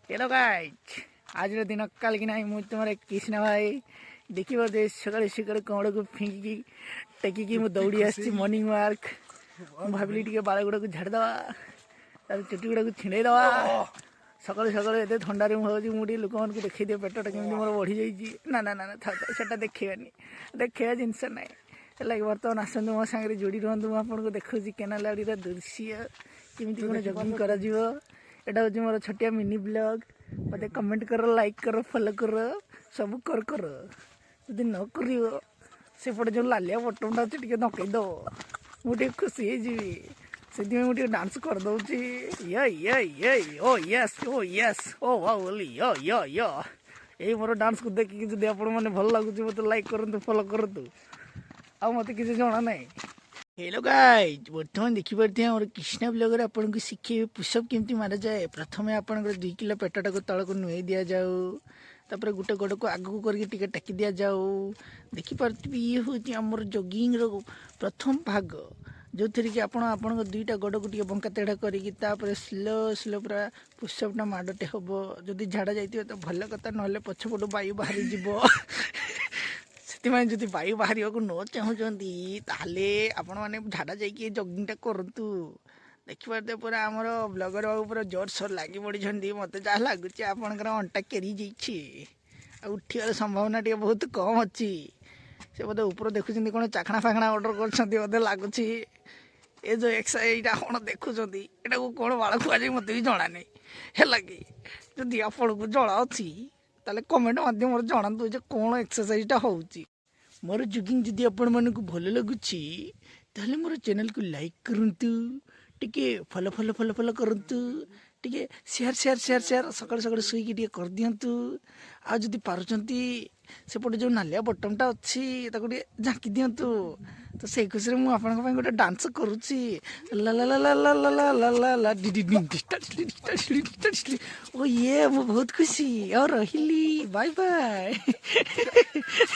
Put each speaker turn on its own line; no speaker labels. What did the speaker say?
Hello guys आज दिन काल कि मुझे तुम कृष्णा भाई देख सका सका कौड़ को फिंगी टेकिकी मुझे दौड़ी आसी मॉर्निंग वार्क भाविली टे बाल गुड़ा को झाड़दे तार चुटी गुड़ा को छिड़ेदवा सका सका ये थंडार मुझे लोक मान देखी दिए पेटा केमी मोर बढ़ी जाइए ना ना ना था से देखेबानी देखा जिनस ना है बर्तमान आसतु मो सागर जोड़ी रुहतु मुझे देखा केनाल आड़ीर दृश्य केमी कौन जगिंग कर एटा हूँ मोर छोटिया मिनी ब्लॉग मत कमेंट कर लाइक कर फॉलो कर सब कर जदि न कर सेपटे जो लालिया बटनटा अच्छे टे नकईद मुझे खुशी होती मुझे डांस कर दूची ओ यस ओ वाओली यो यही मोर डांस को देखिए जब आपण मैंने भल लगुच मत लाइक करूँ फॉलो करूँ आ मत किसी जना ना। हेलो गाइज बर्तमान देखिपे मोर कृष्णा ब्लॉगर आपको शिखे पुशअप केमती मारा जाए। प्रथम आप 2 किलो पेटा को तल को नुई दि जाऊ तापर गोटे गोड़ को आगू करके टेकी दि जाऊ देखिपे ये हूँ आमर जगिंग प्रथम भाग जो थी कि आपण 2टा गोड़ को बंका तेढ़ा कर स्लो स्लो पूरा पुशअपटा माड़टे हम जदि झाड़ा जाइए तो भल कथा ना पछपटू वायु बाहरी जीव से जब वायु बाहर को न चाहते ताले आपण मैंने झाड़ा जाइए जगिंगटा करूँ देखिए पूरा आमर ब्लगर बाबू पूरा जोर सोर लगी पड़ी मत जहाँ लगुच आपंकर अंटा केरी जा उठार संभावना टे बहुत कम अच्छी से बोधे ऊपर देखुं कौन चाखणा फाखणा अर्डर कर लगुच ये जो एक्सरसाइज कौन देखुं यहाँ कौन बाड़ खुआ मत भी जना नहीं है कि जदि आपन को जना अच्छी ताले कमेंट मध्यम जनातु जे कौन एक्सरसाइजटा होउची। मोर जगिंग जदि आपण मानकु भल लगुची ताले मोर चैनल को लाइक करंतु टिके फॉलो फॉलो फॉलो फॉलो करंतु टिके शेयर शेयर शेयर शेयर सकाळ सकाळ सुईकी टिके कर दियंतु आ जदि पारुचंती सेपटे जो नालिया बटनटा अच्छी ताको टिके झांकी दियंतु तो से खुशी मु आपन को गोटे डांस करूची ला ला ला ला ला ला ला ला ला डी डी डी ओ ये मु बहुत खुशी और रहिली बाय बाय।